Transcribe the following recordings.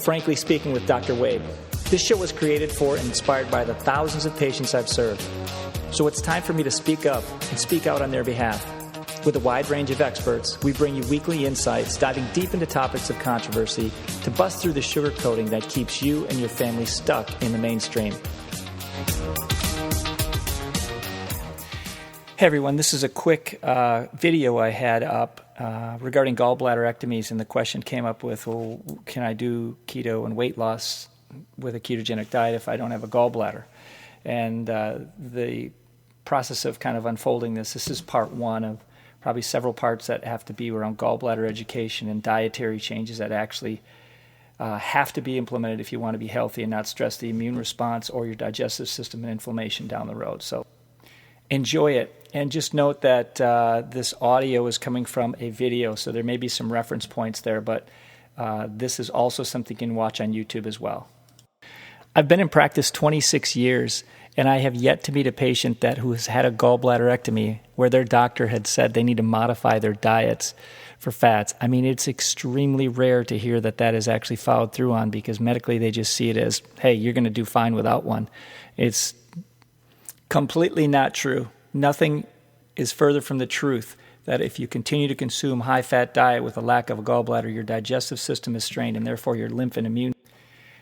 Frankly Speaking with Dr. Wade. This show was created for and inspired by the thousands of patients I've served. So it's time for me to speak up and speak out on their behalf. With a wide range of experts, we bring you weekly insights diving deep into topics of controversy to bust through the sugarcoating that keeps you and your family stuck in the mainstream. Hey everyone, this is a quick video I had up regarding gallbladderectomies, and the question came up with, well, can I do keto and weight loss with a ketogenic diet if I don't have a gallbladder? And the process of kind of unfolding this is part one of probably several parts that have to be around gallbladder education and dietary changes that actually have to be implemented if you want to be healthy and not stress the immune response or your digestive system and inflammation down the road. So enjoy it. And just note that this audio is coming from a video, so there may be some reference points there, but this is also something you can watch on YouTube as well. I've been in practice 26 years, and I have yet to meet a patient who has had a gallbladderectomy where their doctor had said they need to modify their diets for fats. I mean, it's extremely rare to hear that is actually followed through on, because medically they just see it as, hey, you're going to do fine without one. It's completely not true. Nothing is further from the truth that if you continue to consume high-fat diet with a lack of a gallbladder, your digestive system is strained, and therefore your lymph and immune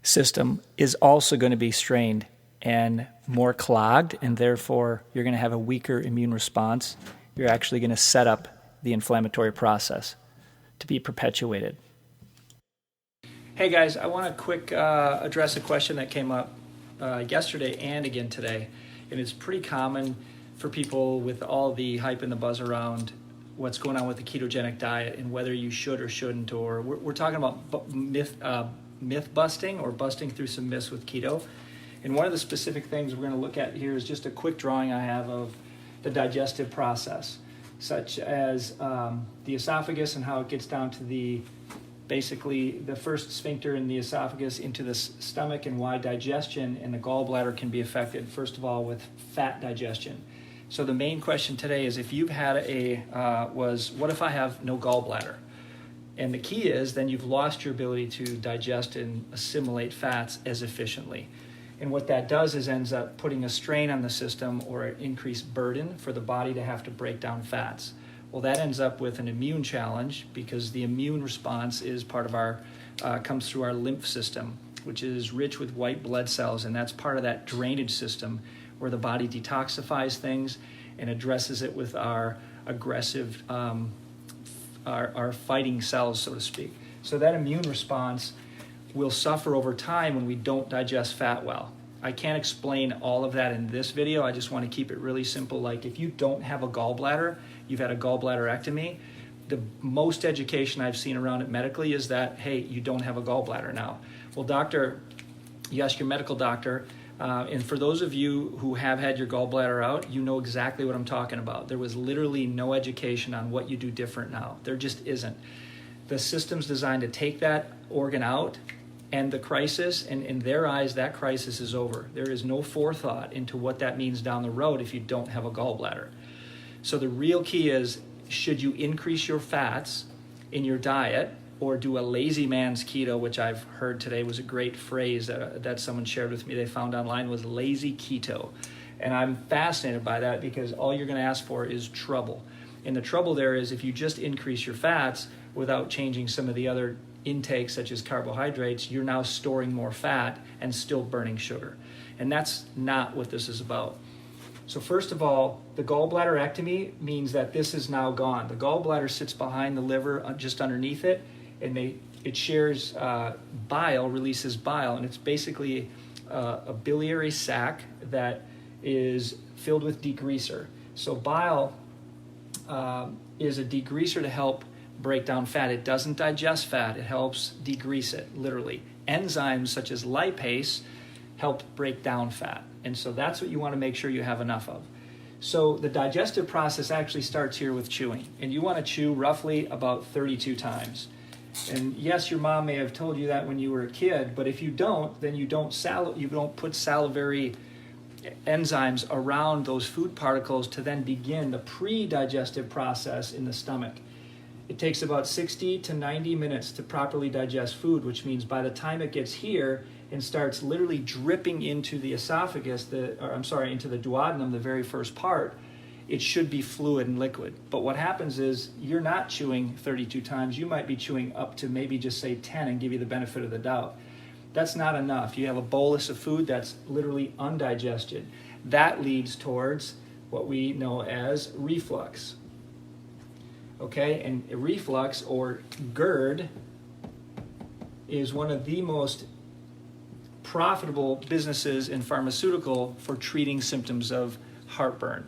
system is also going to be strained and more clogged, and therefore you're going to have a weaker immune response. You're actually going to set up the inflammatory process to be perpetuated. Hey guys, I want to quick address a question that came up yesterday and again today, and it's pretty common for people with all the hype and the buzz around what's going on with the ketogenic diet and whether you should or shouldn't, or we're talking about myth busting or busting through some myths with keto. And one of the specific things we're going to look at here is just a quick drawing I have of the digestive process, such as the esophagus and how it gets down to basically the first sphincter in the esophagus into the stomach, and why digestion and the gallbladder can be affected, first of all, with fat digestion. So the main question today is, if you've had what if I have no gallbladder? And the key is then you've lost your ability to digest and assimilate fats as efficiently. And what that does is ends up putting a strain on the system or an increased burden for the body to have to break down fats. Well, that ends up with an immune challenge, because the immune response is part of comes through our lymph system, which is rich with white blood cells, and that's part of that drainage system where the body detoxifies things and addresses it with our aggressive, our fighting cells, so to speak. So that immune response will suffer over time when we don't digest fat well. I can't explain all of that in this video. I just want to keep it really simple. Like, if you don't have a gallbladder, you've had a gallbladderectomy, the most education I've seen around it medically is that, hey, you don't have a gallbladder now. Well, doctor, you ask your medical doctor, and for those of you who have had your gallbladder out, you know exactly what I'm talking about. There was literally no education on what you do different now. There just isn't. The system's designed to take that organ out, and the crisis, and in their eyes, that crisis is over. There is no forethought into what that means down the road if you don't have a gallbladder. So the real key is, should you increase your fats in your diet, or do a lazy man's keto, which I've heard today was a great phrase that someone shared with me they found online, was lazy keto. And I'm fascinated by that, because all you're going to ask for is trouble. And the trouble there is, if you just increase your fats without changing some of the other intakes, such as carbohydrates, you're now storing more fat and still burning sugar. And that's not what this is about. So first of all, the gallbladderectomy means that this is now gone. The gallbladder sits behind the liver, just underneath it, and it shares bile, releases bile, and it's basically a biliary sac that is filled with degreaser. So bile is a degreaser to help break down fat. It doesn't digest fat, it helps degrease it, literally. Enzymes such as lipase help break down fat, and so that's what you want to make sure you have enough of. So the digestive process actually starts here with chewing, and you want to chew roughly about 32 times. And yes, your mom may have told you that when you were a kid, but if you don't, then you don't put salivary enzymes around those food particles to then begin the pre-digestive process in the stomach. It takes about 60 to 90 minutes to properly digest food, which means by the time it gets here and starts literally dripping into the esophagus, into the duodenum, the very first part, it should be fluid and liquid. But what happens is you're not chewing 32 times. You might be chewing up to maybe just say 10 and give you the benefit of the doubt. That's not enough. You have a bolus of food that's literally undigested. That leads towards what we know as reflux. Okay, and reflux or GERD is one of the most profitable businesses in pharmaceutical for treating symptoms of heartburn.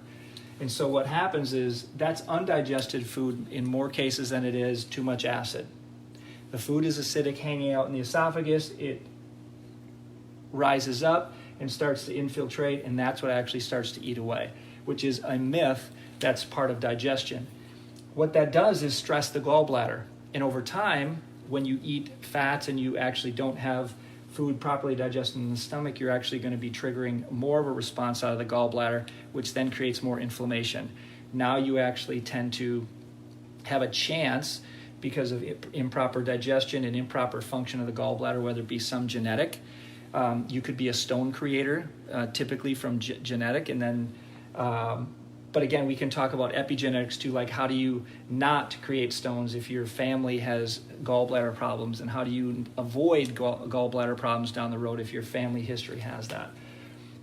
And so what happens is that's undigested food in more cases than it is too much acid. The food is acidic, hanging out in the esophagus. It rises up and starts to infiltrate, and that's what actually starts to eat away, which is a myth that's part of digestion. What that does is stress the gallbladder. And over time, when you eat fats and you actually don't have food properly digested in the stomach, you're actually going to be triggering more of a response out of the gallbladder, which then creates more inflammation. Now you actually tend to have a chance, because of improper digestion and improper function of the gallbladder, whether it be some genetic. You could be a stone creator, typically from genetic, and then but again, we can talk about epigenetics too, like how do you not create stones if your family has gallbladder problems, and how do you avoid gallbladder problems down the road if your family history has that.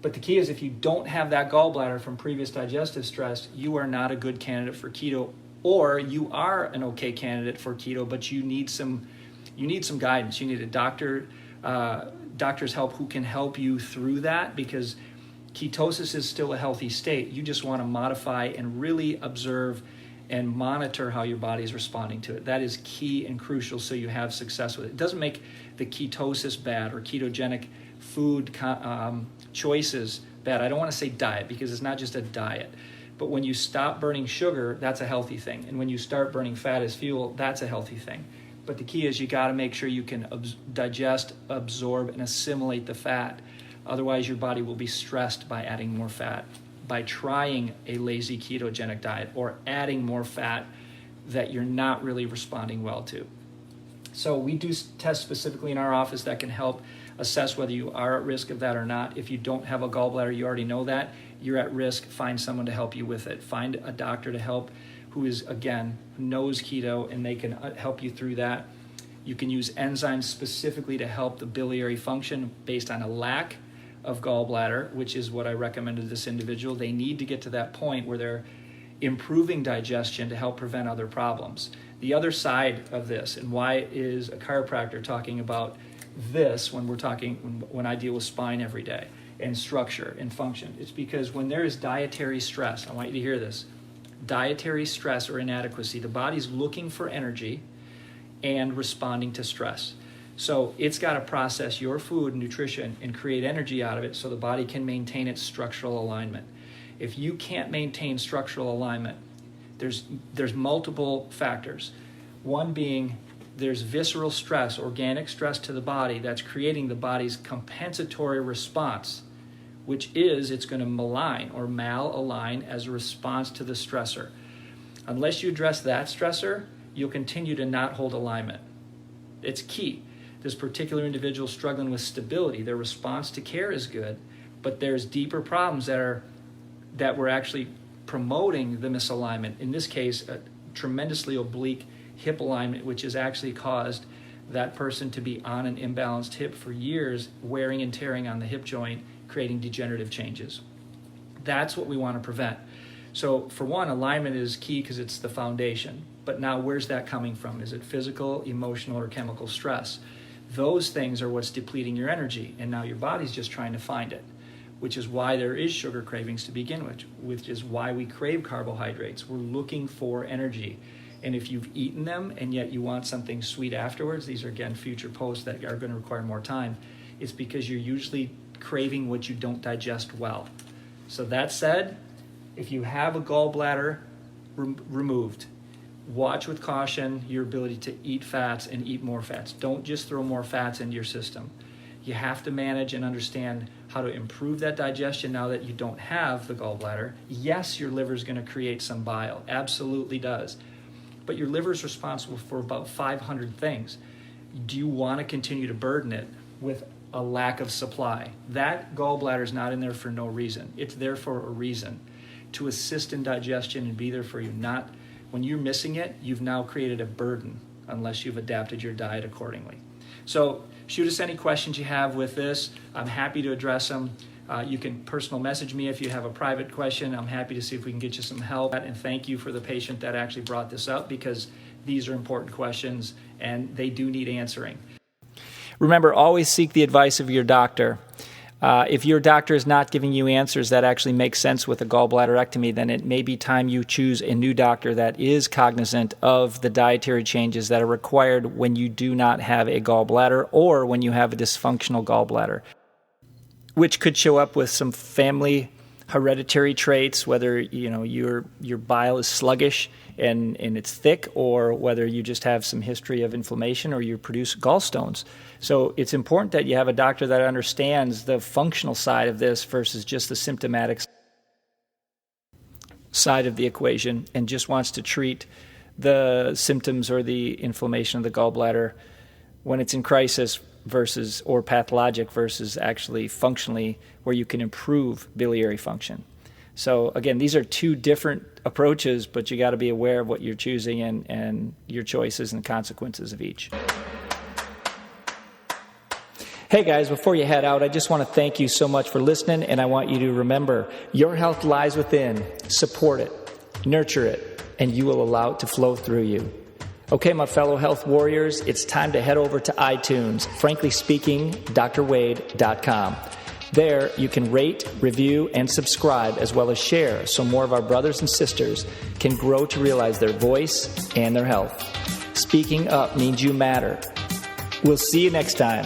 But the key is, if you don't have that gallbladder from previous digestive stress, you are not a good candidate for keto, or you are an okay candidate for keto, but you need some guidance. You need a doctor's help who can help you through that, because ketosis is still a healthy state. You just want to modify and really observe and monitor how your body is responding to it. That is key and crucial so you have success with it. It doesn't make the ketosis bad or ketogenic food choices bad. I don't want to say diet, because it's not just a diet. But when you stop burning sugar, that's a healthy thing. And when you start burning fat as fuel, that's a healthy thing. But the key is you got to make sure you can digest, absorb, and assimilate the fat. Otherwise, your body will be stressed by adding more fat, by trying a lazy ketogenic diet, or adding more fat that you're not really responding well to. So we do tests specifically in our office that can help assess whether you are at risk of that or not. If you don't have a gallbladder, you already know that. You're at risk. Find someone to help you with it. Find a doctor to help who is, again, knows keto, and they can help you through that. You can use enzymes specifically to help the biliary function based on a lack of gallbladder, which is what I recommended this individual. They need to get to that point where they're improving digestion to help prevent other problems. The other side of this, and why is a chiropractor talking about this when I deal with spine every day and structure and function, it's because when there is dietary stress, I want you to hear this, dietary stress or inadequacy, the body's looking for energy and responding to stress. So it's got to process your food and nutrition and create energy out of it so the body can maintain its structural alignment. If you can't maintain structural alignment, there's multiple factors. One being there's visceral stress, organic stress to the body that's creating the body's compensatory response, which is it's going to malign or malalign as a response to the stressor. Unless you address that stressor, you'll continue to not hold alignment. It's key. This particular individual struggling with stability, their response to care is good, but there's deeper problems that were actually promoting the misalignment. In this case, a tremendously oblique hip alignment, which has actually caused that person to be on an imbalanced hip for years, wearing and tearing on the hip joint, creating degenerative changes. That's what we want to prevent. So for one, alignment is key because it's the foundation. But now where's that coming from? Is it physical, emotional, or chemical stress? Those things are what's depleting your energy, and now your body's just trying to find it, which is why there is sugar cravings to begin with, which is why we crave carbohydrates. We're looking for energy. And if you've eaten them and yet you want something sweet afterwards, these are, again, future posts that are going to require more time, it's because you're usually craving what you don't digest well. So that said, if you have a gallbladder removed, watch with caution your ability to eat fats and eat more fats. Don't just throw more fats into your system. You have to manage and understand how to improve that digestion now that you don't have the gallbladder. Yes, your liver is going to create some bile. Absolutely does. but your liver is responsible for about 500 things. Do you want to continue to burden it with a lack of supply? That gallbladder is not in there for no reason. It's there for a reason, to assist in digestion and be there for you. Not when you're missing it, you've now created a burden unless you've adapted your diet accordingly. So shoot us any questions you have with this. I'm happy to address them. You can personal message me if you have a private question. I'm happy to see if we can get you some help. And thank you for the patient that actually brought this up, because these are important questions and they do need answering. Remember, always seek the advice of your doctor. If your doctor is not giving you answers that actually make sense with a gallbladderectomy, then it may be time you choose a new doctor that is cognizant of the dietary changes that are required when you do not have a gallbladder or when you have a dysfunctional gallbladder, which could show up with some family hereditary traits, whether your bile is sluggish and it's thick, or whether you just have some history of inflammation or you produce gallstones. So it's important that you have a doctor that understands the functional side of this versus just the symptomatic side of the equation and just wants to treat the symptoms or the inflammation of the gallbladder when it's in crisis or pathologic versus actually functionally where you can improve biliary function. So again, these are two different approaches, but you got to be aware of what you're choosing and your choices and consequences of each. Hey guys, before you head out, I just want to thank you so much for listening, and I want you to remember, your health lies within. Support it, nurture it, and you will allow it to flow through you. Okay, my fellow health warriors, it's time to head over to iTunes, franklyspeaking.drwade.com. There, you can rate, review, and subscribe, as well as share, so more of our brothers and sisters can grow to realize their voice and their health. Speaking up means you matter. We'll see you next time.